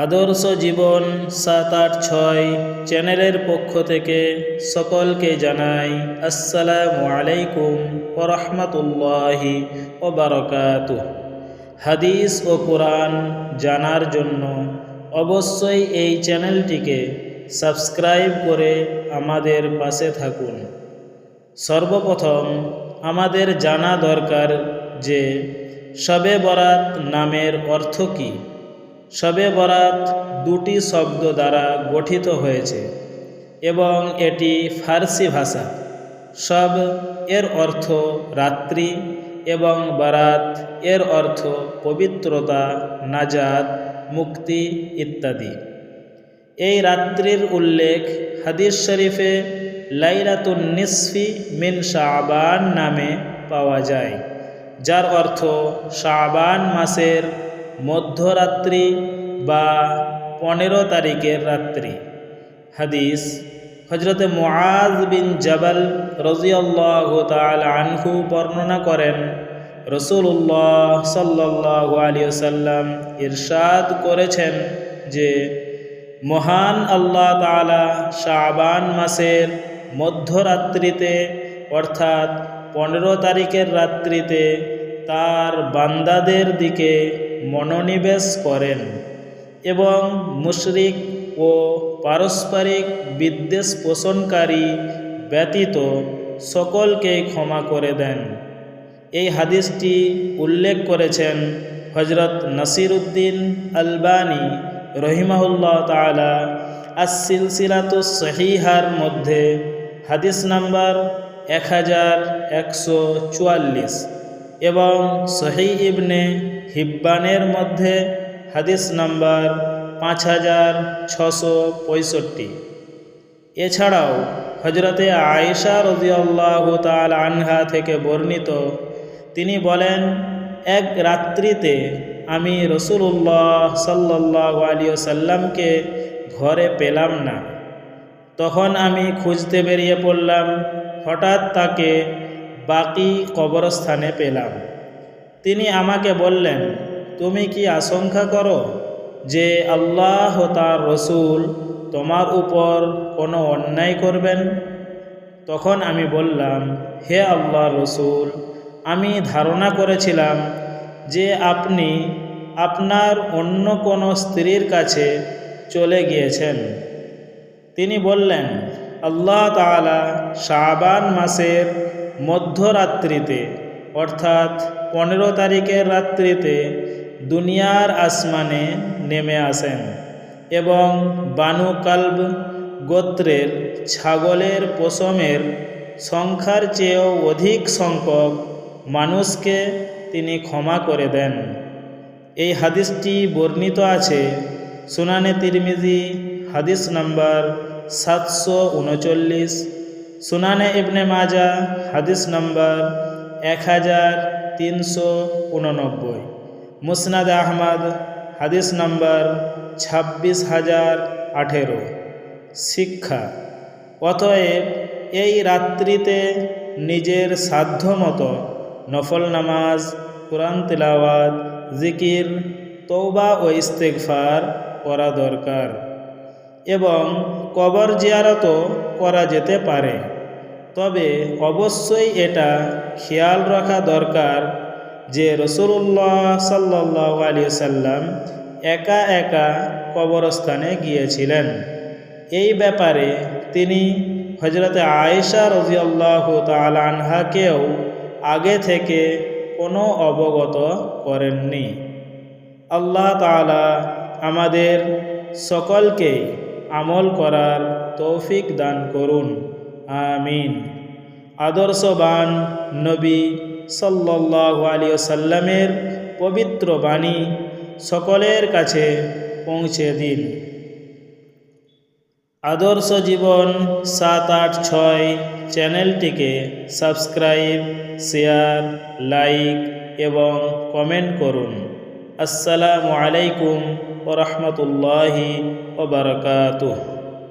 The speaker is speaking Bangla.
আদর্শ জীবন ৭৮৬ চ্যানেলের পক্ষ থেকে সকলকে জানাই আসসালামু আলাইকুম ওয়া রাহমাতুল্লাহি ওয়া বারাকাতুহু। হাদিস ও কোরআন জানার জন্য অবশ্যই এই চ্যানেলটিকে সাবস্ক্রাইব করে আমাদের পাশে থাকুন। সর্বপ্রথম আমাদের জানা দরকার যে শবে বরাত নামের অর্থ কী। শবে বরাত দুটি শব্দ দ্বারা গঠিত হয়েছে এবং এটি ফার্সি ভাষা। শব এর অর্থ রাত্রি এবং বারাত এর অর্থ পবিত্রতা, নাজাত, মুক্তি ইত্যাদি। এই রাত্রির উল্লেখ হাদিস শরীফে লাইলাতুন নিসফি মিন শাবান নামে পাওয়া যায়, যার অর্থ শাবান মাসের মধ্যরাত্রি বা 15 তারিখের রাত্রি। হাদিস হযরতে মুআজ বিন জাবাল রাদিয়াল্লাহু তাআলা আনহু বর্ণনা করেন, রাসূলুল্লাহ সাল্লাল্লাহু আলাইহি ওয়াসাল্লাম ইরশাদ করেছেন যে মহান আল্লাহ তাআলা শাবান মাসের মধ্যরাত্রিতে অর্থাৎ 15 তারিখের রাত্রিতে তার বান্দাদের দিকে মনোনিবেশ করেন এবং মুশরিক ও পারস্পরিক বিদ্বেষ পোষণকারী ব্যতীত সকলকেই ক্ষমা করে দেন। এই হাদিসটি উল্লেখ করেছেন হযরত নাসিরউদ্দিন আলবানী রহিমাহুল্লাহ তাআলা আস-সিলসিলাতুস সহিহার মধ্যে হাদিস নাম্বার 1144 এবং সহিহ ইবনে হিব্বানের মধ্যে হাদিস নাম্বার 5665। এছাড়াও হযরতে আয়েশা রাদিয়াল্লাহু তাআলা আনহা থেকে বর্ণিত, তিনি বলেন, এক রাত্রিতে আমি রাসূলুল্লাহ সাল্লাল্লাহু আলাইহি ওয়াসাল্লামকে ঘরে পেলাম না। তখন আমি খুঁজতে বেরিয়ে পড়লাম। হঠাৎ তাকে বাকি কবরস্থানে পেলাম। তিনি আমাকে বললেন, তুমি কি আশঙ্কা করো যে আল্লাহ ও তার রসূল তোমার উপর কোনো অন্যায় করবেন? তখন আমি বললাম, হে আল্লাহর রসূল, আমি ধারণা করেছিলাম যে আপনি আপনার অন্য কোনো স্ত্রীর কাছে চলে গিয়েছেন। তিনি বললেন, আল্লাহ তাআলা শাবান মাসের মধ্যরাত্রিতে অর্থাৎ 15 তারিখের রাত্রিতে দুনিয়ার আসমানে নেমে আসেন এবং বানু কালব গোত্রের ছাগলের পশমের সংখ্যার চেয়েও অধিক সংখ্যক মানুষকে তিনি ক্ষমা করে দেন। এই হাদিসটি বর্ণিত আছে সুনানে তিরমিজি হাদিস নাম্বার 739, সুনানে ইবনে মাজাহ হাদিস নাম্বার 1389, মুসনাদ আহমদ হাদিস নাম্বার 26018। শিক্ষা: অতএব এই রাত্রিতে নিজের সাধ্যমতো নফল নামাজ, কোরআন তিলাওয়াত, জিকির, তওবা ও ইস্তেগফার করা দরকার এবং কবর জিয়ারতও করা যেতে পারে। তবে অবশ্যই এটা খেয়াল রাখা দরকার যে রাসূলুল্লাহ সাল্লাল্লাহু আলাইহি ওয়াসাল্লাম একা একা কবরস্থানে গিয়েছিলেন। এই ব্যাপারে তিনি হযরতে আয়েশা রাদিয়াল্লাহু তাআলা আনহাকেও আগে থেকে কোনো অবগত করেননি। আল্লাহ তাআলা আমাদের সকলকে আমল করার তৌফিক দান করুন, আমিন। আদর্শবান নবী সাল্লাল্লাহু আলাইহি ওয়াসাল্লামের পবিত্র বাণী সকলের কাছে পৌঁছে দিন। আদর্শ জীবন ৭৮৬ চ্যানেলটিকে সাবস্ক্রাইব, শেয়ার, লাইক এবং কমেন্ট করুন। আসসালামু আলাইকুম ওয়া রাহমাতুল্লাহি ওয়া বারাকাতুহু।